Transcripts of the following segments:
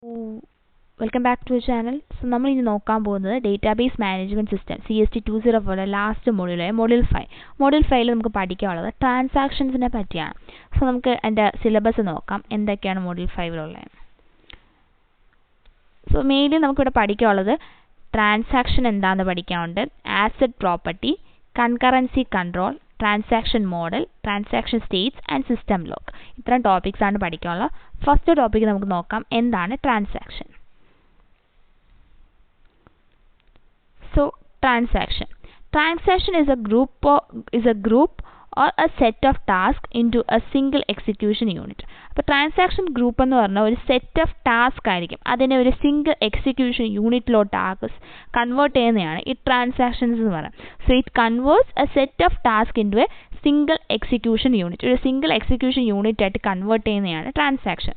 Welcome back to our channel. So, നമ്മൾ ഇനി നോക്കാൻ പോകുന്നത് database management system CST 204 last മൊഡ്യൂളായ മൊഡ്യൂൾ 5. മൊഡ്യൂൾ 5ൽ നമുക്ക് പഠിക്കാനുള്ളത് ട്രാൻസാക്ഷൻസിനെ പറ്റിയാണ്. സോ നമുക്ക് അതിൻ്റെ സിലബസ് നോക്കാം എന്തൊക്കെയാണ് മൊഡ്യൂൾ 5ലുള്ളത്. സോ മെയിൻലി നമുക്കിവിടെ പഠിക്കാനുള്ളത് ട്രാൻസാക്ഷൻ എന്താണെന്ന് പഠിക്കാനുണ്ട്, asset property, concurrency control, transaction model, transaction States and system lock. ഇത്രയും ടോപ്പിക്സ് ആണ് പഠിക്കാനുള്ളത്. ഫസ്റ്റ് ടോപ്പിക് നമുക്ക് നോക്കാം, എന്താണ് transaction. So, transaction is a group or a set of tasks into a single execution unit. അപ്പോൾ transaction group എന്ന് പറഞ്ഞാൽ ഒരു സെറ്റ് ഓഫ് ടാസ്ക് ആയിരിക്കും, അതിനെ ഒരു സിംഗിൾ എക്സിക്യൂഷൻ യൂണിറ്റിലോട്ട് കൺവേർട്ട് ചെയ്യുന്നതാണ് ഈ ട്രാൻസാക്ഷൻസ് എന്ന് പറയുന്നത്. So it converts a set of task into a single execution unit. ഒരു സിംഗിൾ എക്സിക്യൂഷൻ യൂണിറ്റ് ആയിട്ട് കൺവേർട്ട് ചെയ്യുന്നതാണ് transaction.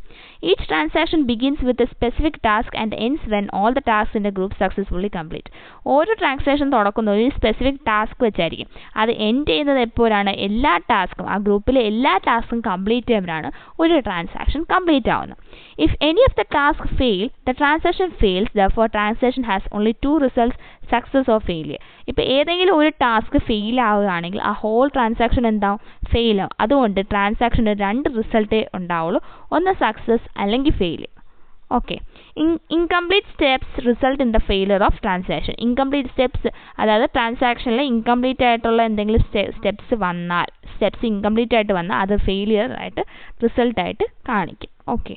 Each transaction begins with a specific task and ends when all the task in the group successfully complete. ഓരോ transaction തുടക്കുന്ന ഒരു specific task വെച്ചായിരിക്കും, അത് end ചെയ്യുന്നത് എപ്പോഴാണ് എല്ലാ ടാസ്കും ആ ഗ്രൂപ്പിലെ എല്ലാ ടാസ്കും കംപ്ലീറ്റ് ചെയ്യുമ്പോഴാണ് ഒരു ട്രാൻസാക്ഷൻ കംപ്ലീറ്റ് ആവുന്നത്. If any of the tasks fail, the transaction fails. Therefore, transaction has only two results: success or failure. ഇപ്പോൾ ഏതെങ്കിലും ഒരു ടാസ്ക് ഫെയിൽ ആവുകയാണെങ്കിൽ ആ ഹോൾ ട്രാൻസാക്ഷൻ എന്താവും, ഫെയിൽ ആവും. അതുകൊണ്ട് ട്രാൻസാക്ഷന് രണ്ട് റിസൾട്ടേ ഉണ്ടാവുള്ളൂ, ഒന്ന് സക്സസ് അല്ലെങ്കിൽ failure. Okay, incomplete steps result in the failure of transaction. Incomplete steps അതായത് ട്രാൻസാക്ഷനിൽ ഇൻകംപ്ലീറ്റ് ആയിട്ടുള്ള എന്തെങ്കിലും സ്റ്റെപ്സ് ഇൻകംപ്ലീറ്റ് ആയിട്ട് വന്നാൽ അത് ഫെയിലിയർ ആയിട്ട് റിസൾട്ടായിട്ട് കാണിക്കും. ഓക്കെ,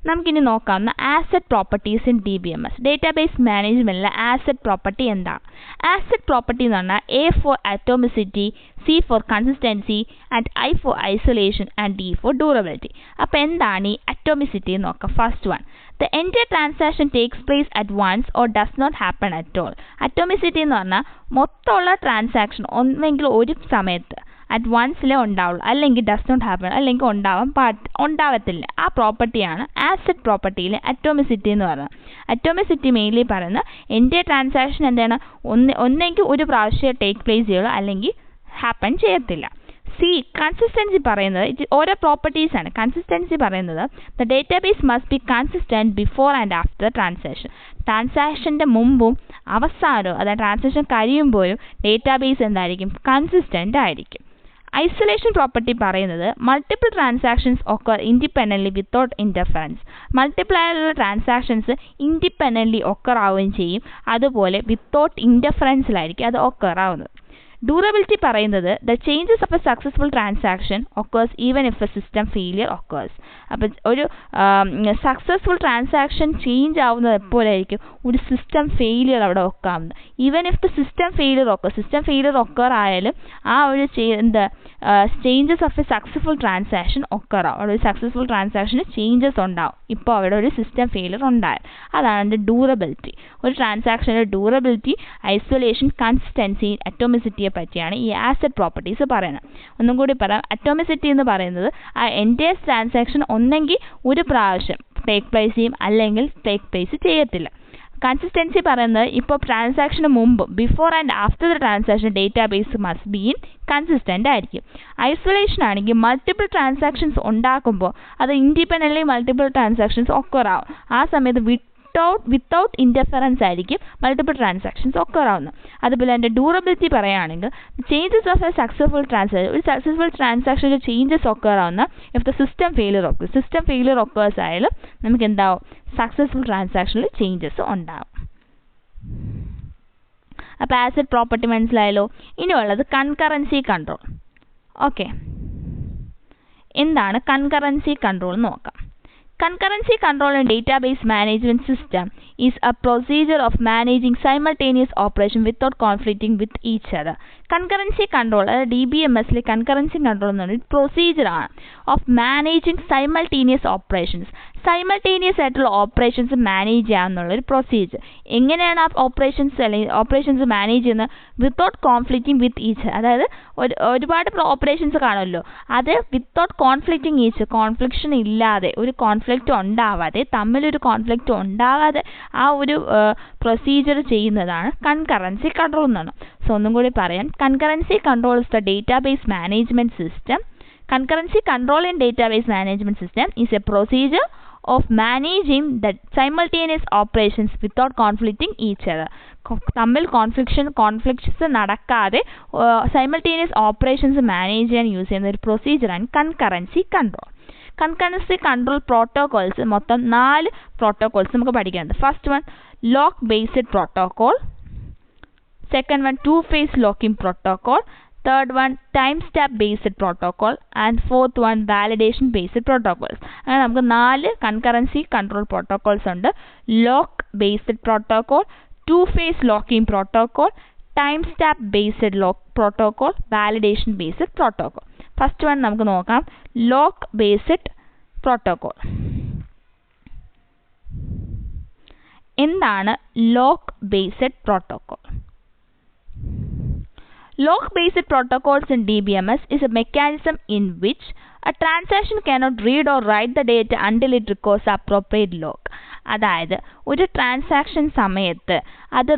നമുക്കിനി നോക്കാവുന്ന ACID properties in DBMS. Database മാനേജ്മെൻറ്റിലെ ആസെറ്റ് പ്രോപ്പർട്ടി എന്താണ്? ആസെറ്റ് പ്രോപ്പർട്ടി എന്ന് പറഞ്ഞാൽ A for atomicity, C for consistency and I for isolation and D for durability. അപ്പോൾ എന്താണ് ഈ atomicity എന്ന് നോക്കാം. First one, the entire transaction takes place at once or does not happen at all. atomicity എന്ന് പറഞ്ഞാൽ മൊത്തമുള്ള transaction ഒന്നെങ്കിൽ ഒരു സമയത്ത് അറ്റ് വൺസിലേ ഉണ്ടാവുള്ളൂ, അല്ലെങ്കിൽ ഡസ് നോട്ട് ഹാപ്പൺ, അല്ലെങ്കിൽ ഉണ്ടാവത്തില്ല. ആ പ്രോപ്പർട്ടിയാണ് ആസെറ്റ് പ്രോപ്പർട്ടിയിൽ അറ്റോമിസിറ്റി എന്ന് പറയുന്നത്. അറ്റോമിസിറ്റി മെയിൻലി പറയുന്നത് എൻ്റെ ട്രാൻസാക്ഷൻ എന്താണ്, ഒന്നെങ്കിൽ ഒരു പ്രാവശ്യം ടേക്ക് പ്ലേസ് ചെയ്യുള്ളൂ അല്ലെങ്കിൽ ഹാപ്പൺ ചെയ്യത്തില്ല. സി, കൺസിസ്റ്റൻസി പറയുന്നത് ഓരോ പ്രോപ്പർട്ടീസ് ആണ്. കൺസിസ്റ്റൻസി പറയുന്നത് the database must be consistent before and after the transaction. ട്രാൻസാക്ഷൻ്റെ മുമ്പും അവസാനവും അതായത് ട്രാൻസാക്ഷൻ കഴിയുമ്പോഴും ഡേറ്റാബേസ് എന്തായിരിക്കും, കൺസിസ്റ്റൻ്റ് ആയിരിക്കും. ഐസൊലേഷൻ പ്രോപ്പർട്ടി പറയുന്നത് multiple transactions occur independently without interference. Multiple ആയിട്ടുള്ള ട്രാൻസാക്ഷൻസ് ഇൻഡിപെൻഡൻ്റ്ലി ഒക്കർ ആവുകയും ചെയ്യും, അതുപോലെ വിത്തൗട്ട് ഇൻ്റർഫറൻസിലായിരിക്കും അത് ഒക്കർ ആവുന്നത്. ഡ്യൂറബിലിറ്റി പറയുന്നത് the changes of a successful transaction occurs even if A system failure occurs. അപ്പം ഒരു സക്സസ്ഫുൾ ട്രാൻസാക്ഷൻ ചേഞ്ച് ആവുന്നത് എപ്പോഴായിരിക്കും, ഒരു സിസ്റ്റം ഫെയിലിയർ അവിടെ ഒക്കാവുന്നത്. Even if the system failure occur ആയാലും ആ ഒരു changes of a successful transaction occur ആവും. അവിടെ ഒരു സക്സസ്ഫുൾ ട്രാൻസാക്ഷന് ചേഞ്ചസ് ഉണ്ടാവും, ഇപ്പോൾ അവിടെ ഒരു സിസ്റ്റം ഫെയിലിയർ ഉണ്ടായാൽ. അതാണ് അതിൻ്റെ ഡ്യൂറബിലിറ്റി. ഒരു ട്രാൻസാക്ഷൻ്റെ ഡ്യൂറബിലിറ്റി, ഐസൊലേഷൻ, കൺസിസ്റ്റൻസി, അറ്റോമിസിറ്റിയെ പറ്റിയാണ് ഈ ആസെറ്റ് പ്രോപ്പർട്ടീസ് പറയുന്നത്. ഒന്നും കൂടി പറയാം, അറ്റോമിസിറ്റി എന്ന് പറയുന്നത് ആ എൻറ്റയർ ട്രാൻസാക്ഷൻ ഒന്നെങ്കിൽ ഒരു പ്രാവശ്യം ടേക്ക് പ്ലേസ് ചെയ്യും അല്ലെങ്കിൽ ടേക്ക് പ്ലേസ് ചെയ്യത്തില്ല. കൺസിസ്റ്റൻസി പറയുന്നത് ഇപ്പോൾ ട്രാൻസാക്ഷന് മുമ്പ് before and after the transaction database must be in consistent ആയിരിക്കും. ഐസൊലേഷൻ ആണെങ്കിൽ മൾട്ടിപ്പിൾ ട്രാൻസാക്ഷൻസ് ഉണ്ടാക്കുമ്പോൾ അത് ഇൻഡിപെൻഡൻ്റ്ലി മൾട്ടിപ്പിൾ ട്രാൻസാക്ഷൻസ് ഒക്കർ ആവും. ആ സമയത്ത് വിത്തൗട്ട് ഇൻ്റർഫറൻസ് ആയിരിക്കും മൾട്ടിപ്പിൾ ട്രാൻസാക്ഷൻസ് ഒക്കർ ആവുന്നത്. അതുപോലെ എൻ്റെ ഡ്യൂറബിലിറ്റി പറയുകയാണെങ്കിൽ changes of a successful transaction, ഒരു സക്സസ്ഫുൾ ട്രാൻസാക്ഷൻ്റെ ചേഞ്ചസ് ഒക്കർ ആവുന്ന if the system failure occurs ആയാലും നമുക്ക് എന്താവും, സക്സസ്ഫുൾ ട്രാൻസാക്ഷനിൽ ചേഞ്ചസ് ഉണ്ടാവും. അപ്പോൾ ആസെറ്റ് പ്രോപ്പർട്ടി മനസ്സിലായല്ലോ. ഇനിയുള്ളത് കൺകറൻസി കൺട്രോൾ. ഓക്കെ, എന്താണ് കൺകറൻസി കൺട്രോൾ എന്ന് നോക്കാം. Concurrency control in database management system is a procedure of managing simultaneous operation without conflicting with each other. Concurrency control അതായത് DBMSലെ കൺകറൻസി കൺട്രോൾ എന്ന് പറഞ്ഞാൽ പ്രൊസീജിയർ ആണ് of managing simultaneous operations. Simultaneous ആയിട്ടുള്ള operations manage ചെയ്യാമെന്നുള്ളൊരു procedure. എങ്ങനെയാണ് ആ operations manage ചെയ്യുന്നത്, without conflicting with each. അതായത് ഒരുപാട് ഓപ്പറേഷൻസ് കാണുമല്ലോ, അത് വിത്തൗട്ട് കോൺഫ്ലിക്റ്റിംഗ് ഈച്ച്, കോൺഫ്ലിക്ഷൻ ഇല്ലാതെ, ഒരു കോൺഫ്ലിക്റ്റ് ഉണ്ടാവാതെ, തമ്മിലൊരു കോൺഫ്ലിക്റ്റ് ഉണ്ടാവാതെ ആ ഒരു പ്രൊസീജിയർ ചെയ്യുന്നതാണ് കൺകറൻസി കൺട്രോൾ എന്നാണ്. സോ ഒന്നും കൂടി പറയാം, concurrency control is the database management system Concurrency control in database management system is a procedure of managing the simultaneous operations without conflicting each other. തമ്മിൽ conflicts നടക്കാതെ simultaneous operations manage ചെയ്യാൻ use ചെയ്യുന്ന ഒരു പ്രൊസീജിയറാണ് concurrency control. Concurrency control protocols മൊത്തം 4 protocols നമുക്ക് പഠിക്കാനുണ്ട്. First one lock based protocol, second one two phase locking protocol, third one time stamp based protocol, and fourth one validation based protocols. അങ്ങനെ നമുക്ക് 4 concurrency control protocols ഉണ്ട്. Lock based protocol, two phase locking protocol, time stamp based lock protocol, validation based protocol. First one നമുക്ക് നോക്കാം, lock based protocol. എന്താണ് lock based protocol? Lock-based protocols in DBMS is a mechanism in which a transaction cannot read or write the data until it requires appropriate lock. അതായത് ഒരു transaction സമയത്ത് അത്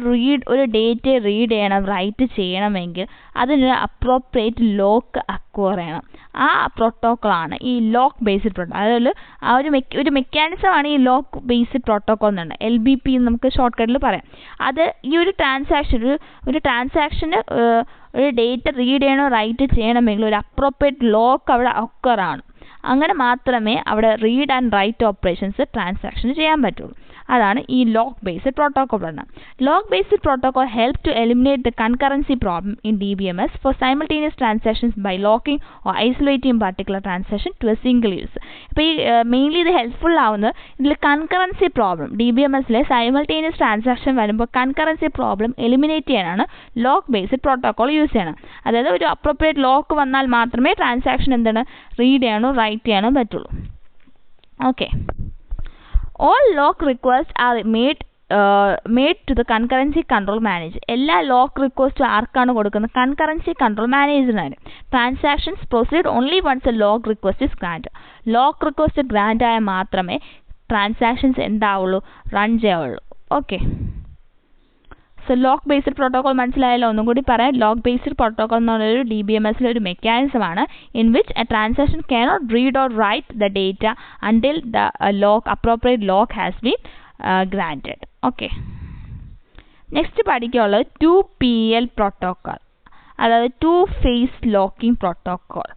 ഒരു data read ചെയ്യണം, right ചെയ്യണമെങ്കിൽ അതിനൊരു appropriate lock acquire ചെയ്യണം. ആ പ്രോട്ടോക്കോളാണ് ഈ ലോക്ക് ബേസ്ഡ് പ്രോട്ടോക്കോൾ. അതായത് ഒരു മെക്കാനിസമാണ് ഈ ലോക്ക് ബേസ്ഡ് പ്രോട്ടോക്കോൾ എന്നുണ്ട്. LBP എന്ന് നമുക്ക് ഷോർട്ട് കട്ടിൽ പറയാം. അത് ഈ ഒരു ട്രാൻസാക്ഷന് ഒരു ഡേറ്റ റീഡ് ചെയ്യണോ റൈറ്റ് ചെയ്യണമെങ്കിൽ ഒരു അപ്രോപ്രിയേറ്റ് ലോക്ക് അവിടെ അക്വയർ ആണ്. അങ്ങനെ മാത്രമേ അവിടെ റീഡ് ആൻഡ് റൈറ്റ് ഓപ്പറേഷൻസ് ട്രാൻസാക്ഷന് ചെയ്യാൻ പറ്റുള്ളൂ. അതാണ് ഈ ലോക്ക് ബേസ്ഡ് പ്രോട്ടോകോൾ പറയുന്നത്. Lock based protocol help to eliminate the concurrency problem in DBMS for simultaneous transactions by locking or isolating particular transaction to a single use. അപ്പോൾ ഈ mainly ഇത് helpful ആവുന്നത് ഇതിൽ കൺകറൻസി പ്രോബ്ലം DBMSലെ simultaneous transaction വരുമ്പോൾ concurrency problem eliminate ചെയ്യാനാണ് lock based protocol use ചെയ്യണം. അതായത് ഒരു അപ്രോപ്രിയേറ്റ് ലോക്ക് വന്നാൽ മാത്രമേ ട്രാൻസാക്ഷൻ എന്താണ് റീഡ് ചെയ്യാനോ റൈറ്റ് ചെയ്യാനോ പറ്റുള്ളൂ. Okay, all lock requests are made to the concurrency control manager. എല്ലാ ലോക്ക് റിക്വസ്റ്റും ആർക്കാണ് കൊടുക്കുന്നത്? കൺകറൻസി കൺട്രോൾ മാനേജറിനാണ്. Transactions proceed only once a lock request is grant. Lock request grant ആയാൽ മാത്രമേ ട്രാൻസാക്ഷൻസ് എന്താവുള്ളൂ, റൺ ചെയ്യാവുള്ളൂ. Okay, so lock based protocol മനസ്സിലായല്ലോ. ഒന്നും കൂടി പറയാം. ലോക്ക് ബേസ്ഡ് പ്രോട്ടോകോൾ എന്ന് പറയുന്നത് DBMSലെ ഒരു മെക്കാനിസമാണ് in which a transaction cannot read or write the data until the appropriate lock has been granted. Okay, next പഠിക്കാനുള്ളത് 2PL പ്രോട്ടോകോൾ, അതായത് ടു ഫേസ് ലോക്കിംഗ് പ്രോട്ടോകോൾ.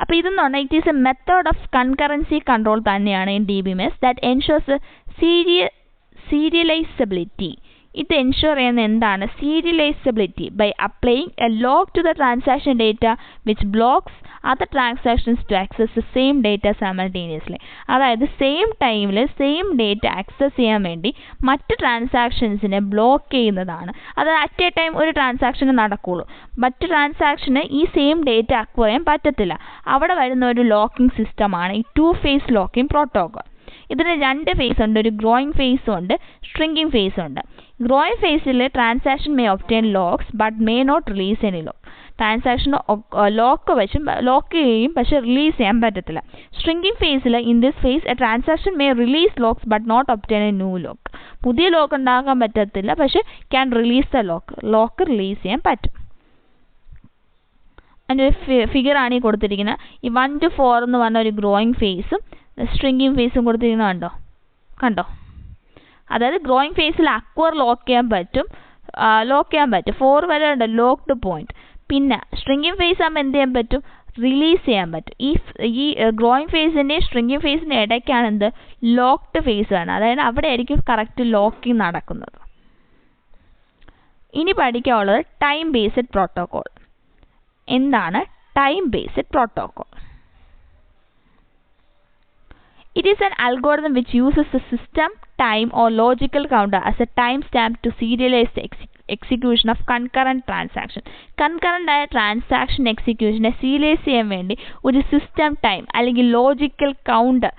അപ്പോൾ ഇതെന്ന് പറഞ്ഞാൽ it is a method of concurrency control തന്നെയാണ് in DBMS that ensures serializability. ഇത് ensure ചെയ്യുന്ന എന്താണ്? Serializability by applying a lock to the transaction data which blocks other transactions to access the same data simultaneously. അതായത് same ടൈമിൽ same data access ചെയ്യാൻ വേണ്ടി മറ്റ് ട്രാൻസാക്ഷൻസിനെ block ചെയ്യുന്നതാണ്. അതായത് അറ്റ് എ ടൈം ഒരു ട്രാൻസാക്ഷന് നടക്കുകയുള്ളൂ, മറ്റ് ട്രാൻസാക്ഷന് ഈ സെയിം ഡേറ്റ അക്വയർ ചെയ്യാൻ പറ്റത്തില്ല. അവിടെ വരുന്ന ഒരു ലോക്കിംഗ് സിസ്റ്റമാണ് ഈ ടു ഫേസ് ലോക്കിംഗ് പ്രോട്ടോകോൾ. ഇതിന് 2 ഫേസ് ഉണ്ട്, ഒരു ഗ്രോയിങ് ഫേസും ഉണ്ട്, ഷ്രിങ്കിങ് ഫേസും ഉണ്ട്. ഗ്രോയിങ് ഫേസിൽ transaction may obtain locks but may not release any lock. Transaction lock ചെയ്യും പക്ഷെ റിലീസ് ചെയ്യാൻ പറ്റത്തില്ല. ഷ്രിങ്കിങ് ഫേസിൽ in this phase a transaction may release locks but not obtain a new lock. പുതിയ ലോക്ക് ഉണ്ടാക്കാൻ പറ്റത്തില്ല പക്ഷെ can release the lock release ചെയ്യാൻ പറ്റും. അതിൻ്റെ ഫിഗറാണ് ഈ കൊടുത്തിരിക്കുന്നത്. ഈ 1 to 4 എന്ന് പറഞ്ഞ ഒരു ഗ്രോയിങ് ഫേസും ഷ്രിങ്കിങ് ഫേസും കൊടുത്തിരിക്കുന്നത് കണ്ടോ. അതായത് ഗ്രോയിങ് ഫേസിൽ അക്വയർ ലോക്ക് ചെയ്യാൻ പറ്റും. 4 വരെ ഉണ്ട് ലോക്ക്ഡ് പോയിന്റ്. പിന്നെ ഷ്രിങ്കിങ് ഫേസ് ആകുമ്പോൾ എന്ത് ചെയ്യാൻ പറ്റും? റിലീസ് ചെയ്യാൻ പറ്റും. ഈ ഗ്രോയിങ് ഫേസിൻ്റെയും ഷ്രിങ്കിങ് ഫേസിൻ്റെ ഇടയ്ക്കാണ് എന്ത്? ലോക്ക്ഡ് ഫേസ് ആണ്. അതായത് അവിടെ ആയിരിക്കും കറക്റ്റ് ലോക്കിംഗ് നടക്കുന്നത്. ഇനി പഠിക്കാനുള്ളത് ടൈം ബേസ്ഡ് പ്രോട്ടോകോൾ. എന്താണ് time based protocol? It is an algorithm which uses the system time or logical counter as a timestamp to serialize the execution of concurrent transaction. Concurrent ആയ transaction എക്സിക്യൂഷനെ serialise ചെയ്യാൻ വേണ്ടി ഒരു system time അല്ലെങ്കിൽ logical counter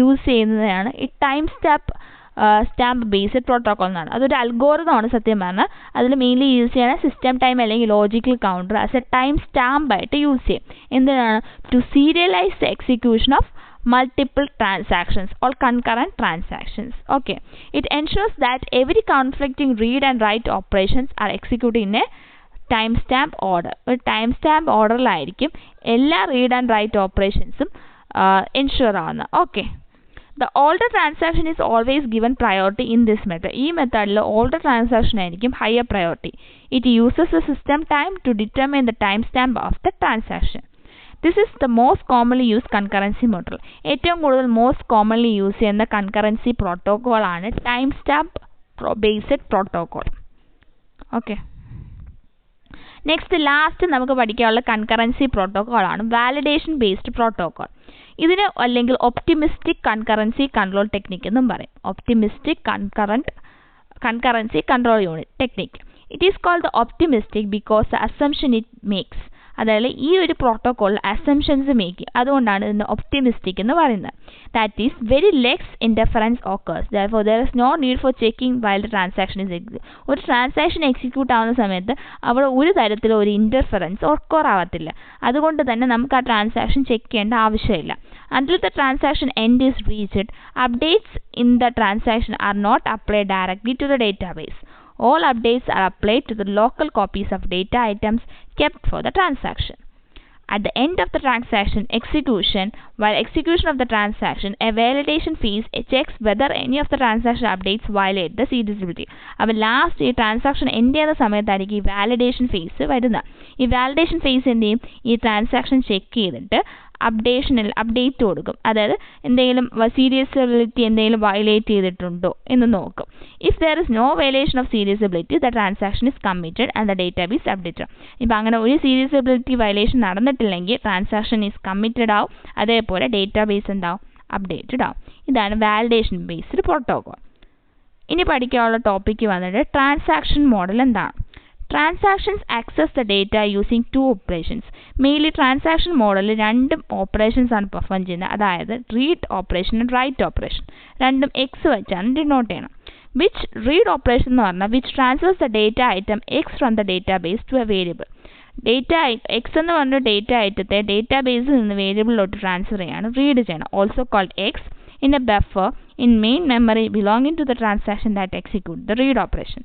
use ചെയ്യുന്നതാണ് ഈ time stamp based protocol എന്നാണ്. അതൊരു അൽഗോറിതമാണ് സത്യം പറഞ്ഞാൽ. അതിൽ മെയിൻലി യൂസ് ചെയ്യണ സിസ്റ്റം ടൈം അല്ലെങ്കിൽ logical counter as a time സ്റ്റാമ്പായിട്ട് യൂസ് ചെയ്യും. എന്തിനാണ്? To serialize the execution of multiple transactions or concurrent transactions. Okay, it ensures that every conflicting read and write operations are executed in a time stamp order. ഒരു time stamp ഓർഡറിലായിരിക്കും എല്ലാ read and right ഓപ്പറേഷൻസും ensure ആവുന്നത്. Okay, the older transaction is always given priority in this method. ഈ മെത്തേഡിൽ older transaction ആയിരിക്കും higher priority. It uses the system time to determine the timestamp of the transaction. This is the most commonly used concurrency model. ഏറ്റവും കൂടുതൽ most commonly use ചെയ്യുന്ന concurrency protocol ആണ് time stamp based protocol. Okay, next last നമുക്ക് പഠിക്കാനുള്ള concurrency protocol ആണ് validation based protocol. ഇതിന് അല്ലെങ്കിൽ optimistic concurrency control technique എന്നും പറയും. Optimistic concurrency control unit technique. It is called optimistic because the assumption it makes. അതായത് ഈ ഒരു പ്രോട്ടോകോളിൽ അസംഷൻസ് മേക്ക് ചെയ്യും, അതുകൊണ്ടാണ് ഇതിന് ഒപ്റ്റിമിസ്റ്റിക് എന്ന് പറയുന്നത്. That is very less interference occurs, therefore there is no need for checking while the transaction is executed. ഒരു transaction execute ആവുന്ന സമയത്ത് അവിടെ ഒരു തരത്തിലും ഒരു ഇൻറ്റർഫറൻസ് ഓക്കർ ആവത്തില്ല. അതുകൊണ്ട് തന്നെ നമുക്ക് ആ ട്രാൻസാക്ഷൻ ചെക്ക് ചെയ്യേണ്ട ആവശ്യമില്ല. Until the transaction end is reached, updates in the transaction are not applied directly to the database. All updates are applied to the local copies of data items kept for the transaction. At the end of the transaction execution, while execution of the transaction, a validation phase checks whether any of the transaction updates violate the serializability. അപ്പോൾ last ഈ transaction end ചെയ്യുന്ന സമയത്തായിരിക്കും ഈ validation face വരുന്നത്. ഈ validation face എന്ത് ചെയ്യും, ഈ ട്രാൻസാക്ഷൻ ചെക്ക് ചെയ്തിട്ട് അപ്ഡേറ്റ് കൊടുക്കും. അതായത് എന്തെങ്കിലും സീരിയസബിലിറ്റി എന്തെങ്കിലും വയലേറ്റ് ചെയ്തിട്ടുണ്ടോ എന്ന് നോക്കും. If there is no violation of serializability, the transaction is committed and the database updated. ഇപ്പം അങ്ങനെ ഒരു സീരിയസബിലിറ്റി വയലേഷൻ നടന്നിട്ടില്ലെങ്കിൽ ട്രാൻസാക്ഷൻ ഈസ് കമ്മിറ്റഡ് ആവും, അതേപോലെ ഡേറ്റാബേസ് എന്താവും, അപ്ഡേറ്റഡ് ആവും. ഇതാണ് വാലിഡേഷൻ ബേസ്ഡ് പ്രോട്ടോകോൾ. ഇനി പഠിക്കാനുള്ള ടോപ്പിക്ക് വന്നിട്ട് ട്രാൻസാക്ഷൻ മോഡൽ എന്താണ്. Transactions access the data using two operations. Mainly transaction model രണ്ടും ഓപ്പറേഷൻസ് ആണ് പെർഫോം ചെയ്യുന്നത്. അതായത് read operation and write operation. രണ്ടും എക്സ് വെച്ചാണ് ഡിനോട്ട് ചെയ്യണം. വിച്ച് റീഡ് ഓപ്പറേഷൻ എന്ന് പറഞ്ഞാൽ which transfers the data item X from the database to a variable. X എന്ന് പറഞ്ഞ ഡേറ്റ ഐറ്റത്തെ ഡേറ്റാ ബേസിൽ നിന്ന് വേരിയബിളിലോട്ട് ട്രാൻസ്ഫർ ചെയ്യാണ്, റീഡ് ചെയ്യണം. Also called X in a buffer in main memory belonging to the transaction that execute the read operation.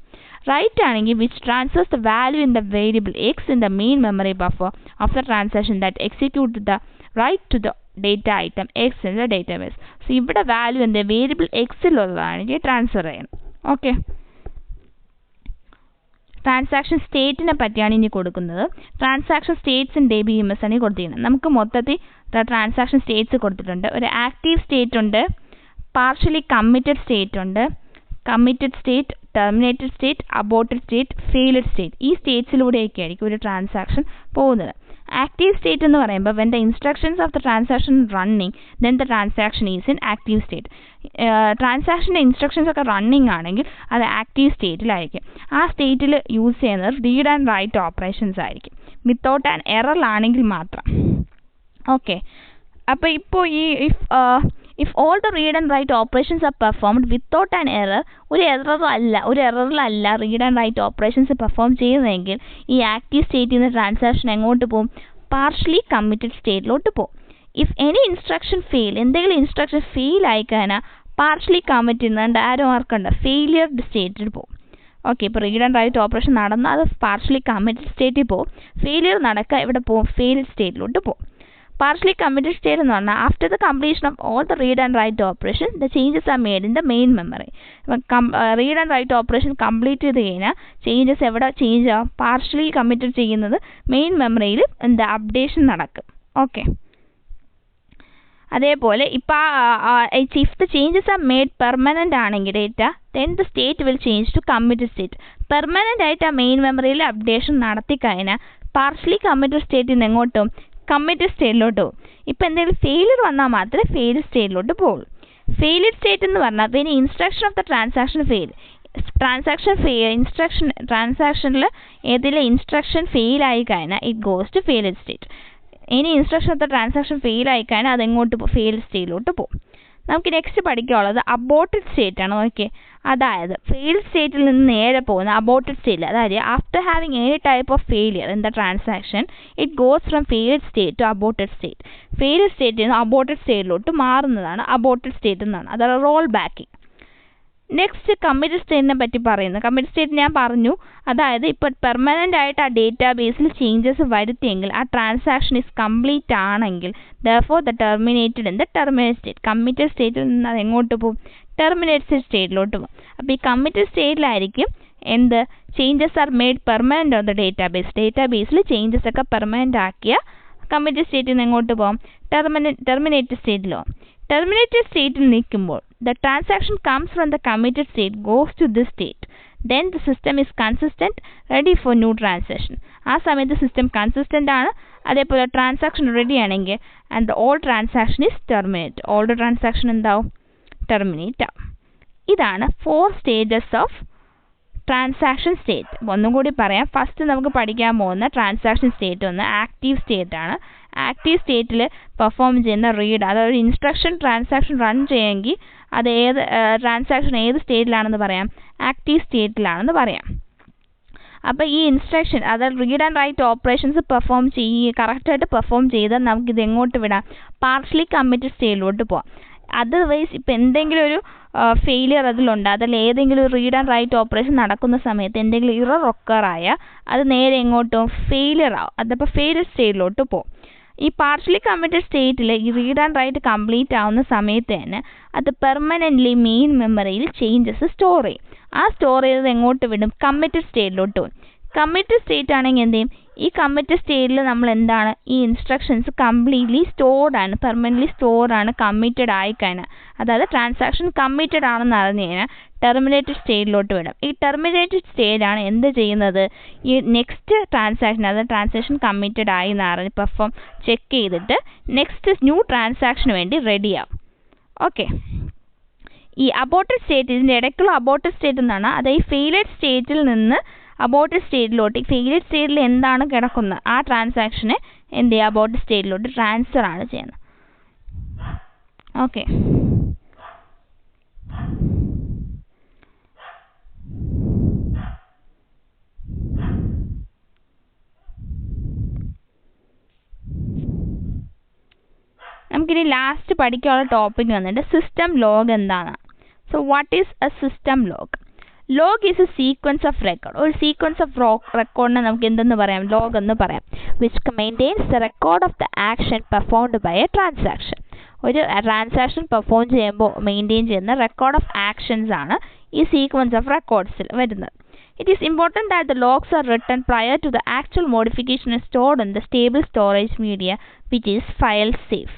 Write ആണെങ്കിൽ which transfers the value in the variable x in the main memory buffer of the transaction that execute the write to the data item x in the database. So ഇവിടെ value എന്ത് variable എക്സിലുള്ളതാണെങ്കിൽ transfer ചെയ്യണം. Okay, transaction സ്റ്റേറ്റിനെ പറ്റിയാണ് ഇനി കൊടുക്കുന്നത്. Transaction States in DBMS ആണ് കൊടുത്തിരിക്കുന്നത്. നമുക്ക് മൊത്തത്തിൽ ട്രാൻസാക്ഷൻ സ്റ്റേറ്റ്സ് കൊടുത്തിട്ടുണ്ട്. ഒരു ആക്റ്റീവ് സ്റ്റേറ്റ് ഉണ്ട്, പാർഷ്യലി കമ്മിറ്റഡ് സ്റ്റേറ്റ് ഉണ്ട്, committed state, terminated state, aborted state, failed state. ഈ സ്റ്റേറ്റ്സിലൂടെയൊക്കെ ആയിരിക്കും ഒരു ട്രാൻസാക്ഷൻ പോകുന്നത്. ആക്റ്റീവ് സ്റ്റേറ്റ് എന്ന് പറയുമ്പോൾ when the instructions of the transaction running then the transaction is in active state. ട്രാൻസാക്ഷൻ്റെ ഇൻസ്ട്രക്ഷൻസ് ഒക്കെ റണ്ണിങ് ആണെങ്കിൽ അത് ആക്റ്റീവ് സ്റ്റേറ്റിലായിരിക്കും. ആ സ്റ്റേറ്റിൽ യൂസ് ചെയ്യുന്നത് റീഡ് ആൻഡ് റൈറ്റ് ഓപ്പറേഷൻസ് ആയിരിക്കും, വിത്തൗട്ട് ആൻ എററിലാണെങ്കിൽ മാത്രം. ഓക്കെ, അപ്പോൾ ഇപ്പോൾ ഈ if all the read and write operations are performed without an error, ഒരു എററിലല്ല read and write operations perform ചെയ്യുന്നതെങ്കിൽ ഈ ആക്റ്റീവ് സ്റ്റേറ്റിൽ നിന്ന് ട്രാൻസാക്ഷൻ എങ്ങോട്ട് പോകും, പാർഷ്യലി കമ്മിറ്റഡ് സ്റ്റേറ്റിലോട്ട് പോകും. ഇഫ് എനി ഇൻസ്ട്രക്ഷൻ ഫെയിൽ, എന്തെങ്കിലും ഇൻസ്ട്രക്ഷൻ ഫെയിൽ ആയിക്കഴിഞ്ഞാൽ പാർഷ്യലി കമ്മിറ്റ് ചെയ്യുന്നുണ്ട് ആരോ ആർക്കുണ്ട് ഫെയിലിയർ സ്റ്റേറ്റിൽ പോകും. ഓക്കെ, ഇപ്പോൾ റീഡ് ആൻഡ് റൈറ്റ് ഓപ്പറേഷൻ നടന്നാൽ അത് പാർഷ്യലി കമ്മിറ്റഡ് സ്റ്റേറ്റിൽ പോകും. ഫെയിലിയർ നടക്കുക എവിടെ പോകും, ഫെയിൽഡ് സ്റ്റേറ്റിലോട്ട് പോകും. Partially committed state എന്ന് പറഞ്ഞാൽ after the completion of all the read and write operations, the changes are made in the main memory. read and write operation complete ചെയ്ത് കഴിഞ്ഞാൽ ചേഞ്ചസ് എവിടെ ചേഞ്ച് ആവും, പാർഷ്യലി കമ്മിറ്റഡ് ചെയ്യുന്നത് main മെമ്മറിയിൽ എന്താ updation നടക്കും. ഓക്കെ, അതേപോലെ ഇപ്പോൾ if the changes are made permanent ആണെങ്കിൽ data, then the state will change to committed state. Permanent ആയിട്ട് ആ മെയിൻ മെമ്മറിയിൽ അപ്ഡേഷൻ നടത്തി കഴിഞ്ഞാൽ പാർഷ്യലി കമ്മിറ്റഡ് സ്റ്റേറ്റിൽ നിന്ന് എങ്ങോട്ടും കമ്മിറ്റഡ് സ്റ്റേറ്റിലോട്ട് പോകും. ഇപ്പോൾ എന്തെങ്കിലും ഫെയിലിയർ വന്നാൽ മാത്രമേ ഫെയിൽഡ് സ്റ്റേറ്റിലോട്ട് പോകുള്ളൂ. ഫെയിൽഡ് സ്റ്റേറ്റ് എന്ന് പറഞ്ഞാൽ when instruction of the transaction fail, ട്രാൻസാക്ഷനിൽ ഏതെങ്കിലും ഇൻസ്ട്രക്ഷൻ ഫെയിൽ ആയി കഴിഞ്ഞാൽ it goes to failed state. ഇനി instruction of the transaction fail ആയി കഴിഞ്ഞാൽ അതെങ്ങോട്ട് ഫെയിൽഡ് സ്റ്റേറ്റിലോട്ട് പോകും. നമുക്ക് നെക്സ്റ്റ് പഠിക്കാനുള്ളത് അബോർട്ടഡ് സ്റ്റേറ്റ് ആണ്. ഓക്കെ, അതായത് ഫെയിൽഡ് സ്റ്റേറ്റിൽ നിന്ന് നേരെ പോകുന്ന അബോർട്ടഡ് സ്റ്റേറ്റിൽ, അതായത് after having any type of failure in the transaction it goes from failed state to aborted state. Failed സ്റ്റേറ്റിൽ നിന്ന് അബോർട്ടഡ് സ്റ്റേറ്റിലോട്ട് മാറുന്നതാണ് അബോർട്ടഡ് സ്റ്റേറ്റ് എന്നാണ്. അതാണ് റോൾ ബാക്കിംഗ്. നെക്സ്റ്റ് കമ്മിറ്റഡ് സ്റ്റേറ്റിനെ പറ്റി പറയുന്നു. കമ്മിറ്റഡ് സ്റ്റേറ്റ് ഞാൻ പറഞ്ഞു, അതായത് ഇപ്പോൾ പെർമനൻ്റ് ആയിട്ട് ആ ഡേറ്റാബേസിൽ ചേഞ്ചസ് വരുത്തിയെങ്കിൽ ആ ട്രാൻസാക്ഷൻ ഈസ് കംപ്ലീറ്റ് ആണെങ്കിൽ therefore the terminated in the terminated state. Committed സ്റ്റേറ്റിൽ നിന്ന് അത് എങ്ങോട്ട് പോകും? ടെർമിനേറ്റഡ് സ്റ്റേറ്റിലോട്ട് പോകും. അപ്പോൾ ഈ കമ്മിറ്റഡ് സ്റ്റേറ്റിലായിരിക്കും എന്ത് changes are made permanent on the ഡേറ്റാബേസിൽ ചേഞ്ചസ് ഒക്കെ പെർമനൻ്റ് ആക്കിയ കമ്മിറ്റഡ് സ്റ്റേറ്റിൽ നിന്ന് എങ്ങോട്ട് പോകും? ടെർമിനേറ്റഡ് സ്റ്റേറ്റിലോ. ടെർമിനേറ്റഡ് സ്റ്റേറ്റിൽ നിൽക്കുമ്പോൾ the transaction comes from the committed state, goes to this state, then the system is consistent, ready for new transaction. ആ സമയത്ത് സിസ്റ്റം കൺസിസ്റ്റൻ്റ് ആണ്, അതേപോലെ ട്രാൻസാക്ഷൻ റെഡി ആണെങ്കിൽ and the old transaction is terminate. Old transaction എന്താവും? Terminate ആവും. ഇതാണ് 4 stages of transaction state. ഒന്നും കൂടി പറയാം. ഫസ്റ്റ് നമുക്ക് പഠിക്കാൻ പോകുന്ന ട്രാൻസാക്ഷൻ സ്റ്റേറ്റ് ഒന്ന് ആക്റ്റീവ് സ്റ്റേറ്റ് ആണ്. ആക്റ്റീവ് സ്റ്റേറ്റിൽ പെർഫോം ചെയ്യുന്ന റീഡ്, അതായത് ഇൻസ്ട്രക്ഷൻ ട്രാൻസാക്ഷൻ റൺ ചെയ്യുമെങ്കിൽ അത് ട്രാൻസാക്ഷൻ ഏത് സ്റ്റേറ്റിലാണെന്ന് പറയാം? ആക്റ്റീവ് സ്റ്റേറ്റിലാണെന്ന് പറയാം. അപ്പോൾ ഈ ഇൻസ്ട്രക്ഷൻ, അതായത് റീഡ് ആൻഡ് റൈറ്റ് ഓപ്പറേഷൻസ് കറക്റ്റായിട്ട് പെർഫോം ചെയ്താൽ നമുക്കിത് എങ്ങോട്ട് വിടാം? പാർഷ്യലി കമ്മിറ്റഡ് സ്റ്റേറ്റിലോട്ട് പോകാം. അതർവൈസ് ഇപ്പോൾ എന്തെങ്കിലും ഒരു ഫെയിലിയർ അതിലുണ്ട്, അതിൽ ഏതെങ്കിലും ഒരു റീഡ് ആൻഡ് റൈറ്റ് ഓപ്പറേഷൻ നടക്കുന്ന സമയത്ത് എന്തെങ്കിലും ഇറർ ഒക്കറായാൽ അത് നേരെ എങ്ങോട്ടും ഫെയിലിയർ ആവും. അതപ്പോൾ ഫെയിലിയർ സ്റ്റേറ്റിലോട്ട് പോകും. ഈ പാർഷ്യലി കമ്മിറ്റഡ് സ്റ്റേറ്റിൽ ഈ റീഡ് ആൻഡ് റൈറ്റ് കംപ്ലീറ്റ് ആവുന്ന സമയത്ത് തന്നെ അത് പെർമനൻ്റ്ലി മെയിൻ മെമ്മറിയിൽ ചേഞ്ചസ് സ്റ്റോർ ചെയ്യും. ആ സ്റ്റോർ ചെയ്തത് എങ്ങോട്ട് വിടും? കമ്മിറ്റഡ് സ്റ്റേറ്റിലോട്ട് പോകും. കമ്മിറ്റഡ് സ്റ്റേറ്റ് ആണെങ്കിൽ എന്ത് ചെയ്യും? ഈ കമ്മിറ്റഡ് സ്റ്റേറ്റിൽ നമ്മൾ എന്താണ്, ഈ ഇൻസ്ട്രക്ഷൻസ് കംപ്ലീറ്റ്ലി സ്റ്റോർഡ് ആണ്, പെർമനൻ്റ്ലി സ്റ്റോർഡ് ആണ്, കമ്മിറ്റഡ് ആയിക്കഴിഞ്ഞാൽ, അതായത് ട്രാൻസാക്ഷൻ കമ്മിറ്റഡ് ആണെന്ന് അറിഞ്ഞു കഴിഞ്ഞാൽ ടെർമിനേറ്റഡ് സ്റ്റേറ്റിലോട്ട് വിടും. ഈ ടെർമിനേറ്റഡ് സ്റ്റേറ്റ് ആണ് എന്ത് ചെയ്യുന്നത്? ഈ നെക്സ്റ്റ് ട്രാൻസാക്ഷൻ, അതായത് ട്രാൻസാക്ഷൻ കമ്മിറ്റഡ് ആയി എന്ന് അറിഞ്ഞ് പെർഫോം ചെക്ക് ചെയ്തിട്ട് നെക്സ്റ്റ് ന്യൂ ട്രാൻസാക്ഷന് വേണ്ടി റെഡിയാവും. ഓക്കെ. ഈ അബോർട്ടഡ് സ്റ്റേറ്റ്, ഇതിൻ്റെ ഇടയ്ക്കുള്ള അബോർട്ടഡ് സ്റ്റേറ്റ് എന്നാണ്. അത് ഈ ഫെയിലിയർ സ്റ്റേറ്റിൽ നിന്ന് അബോർട്ടഡ് സ്റ്റേറ്റിലോട്ട്, ഫെയിലിയർ സ്റ്റേറ്റിൽ എന്താണ് കിടക്കുന്നത് ആ ട്രാൻസാക്ഷനെ എന്ത് ചെയ്യുക? അബോർട്ടഡ് സ്റ്റേറ്റിലോട്ട് ട്രാൻസ്ഫർ ആണ് ചെയ്യുന്നത്. ഓക്കെ. നമുക്കിനി ലാസ്റ്റ് പഠിക്കാനുള്ള ടോപ്പിക് വന്നിട്ട് സിസ്റ്റം ലോഗ് എന്താണ്. So what is a system log? Log is a sequence of record. ഒരു സീക്വൻസ് ഓഫ് റെക്കോർഡിനെ നമുക്ക് എന്തെന്ന് പറയാം? ലോഗ് എന്ന് പറയാം. Which maintains the record of the action performed by a transaction. ഒരു ട്രാൻസാക്ഷൻ പെർഫോം ചെയ്യുമ്പോൾ മെയിൻറ്റെയിൻ ചെയ്യുന്ന റെക്കോർഡ് ഓഫ് ആക്ഷൻസ് ആണ് ഈ സീക്വൻസ് ഓഫ് റെക്കോർഡ്സിൽ വരുന്നത്. It is important that the logs are written prior to the actual modification and stored in the stable storage media, which is file safe.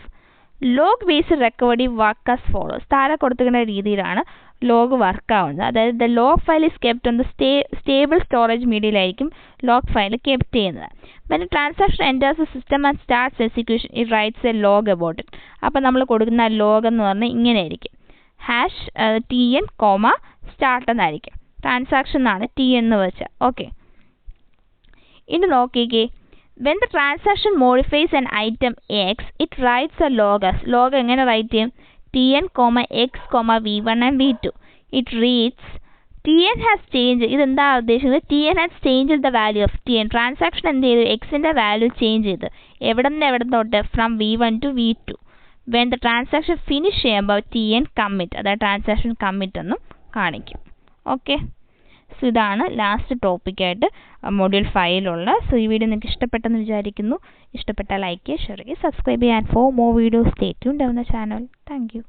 Log based record work as follows. താഴെ കൊടുത്തിരിക്കുന്ന രീതിയിലാണ് log work ആവുന്നത്. അതായത് the log file is kept on the stable storage മീഡിയയിലായിരിക്കും log file kept ചെയ്യുന്നത്. when a transaction enters the system and starts execution, it writes a log about it. അപ്പോൾ നമ്മൾ കൊടുക്കുന്ന ലോഗ് എന്ന് പറഞ്ഞാൽ ഇങ്ങനെ ആയിരിക്കും. #tn, സ്റ്റാർട്ട് എന്നായിരിക്കും. ട്രാൻസാക്ഷൻ ആണ് ടി എന്ന് വെച്ചാൽ. ഓക്കെ. ഇനി നോക്കിക്കേ. When the transaction modifies an item X, it writes a log as. Log എങ്ങനെ റൈറ്റ് ചെയ്യും? tn, x, v1 and v2. It reads tn has changed. ഇതെന്താ ഉദ്ദേശിക്കുന്നത്? tn has changed the value of tn. Transaction എന്ത് ചെയ്തു? എക്സിൻ്റെ value change ചെയ്ത്. എവിടെ നിന്ന് എവിടെ തൊട്ട്? From v1 to v2. when the transaction finish ചെയ്യുമ്പോൾ tn commit, അതായത് ട്രാൻസാക്ഷൻ കമ്മിറ്റ് എന്നും കാണിക്കും. ഓക്കെ. സോ ഇതാണ് ലാസ്റ്റ് ടോപ്പിക്കായിട്ട് മൊഡ്യൂൾ 5 സോ ഈ വീഡിയോ നിങ്ങൾക്ക് ഇഷ്ടപ്പെട്ടെന്ന് വിചാരിക്കുന്നു. ഇഷ്ടപ്പെട്ടാൽ ലൈക്ക് ചെയ്യുക, ഷെയർ ചെയ്യുക, സബ്സ്ക്രൈബ് ചെയ്യുക. And for more videos stay tuned on the channel. Thank you.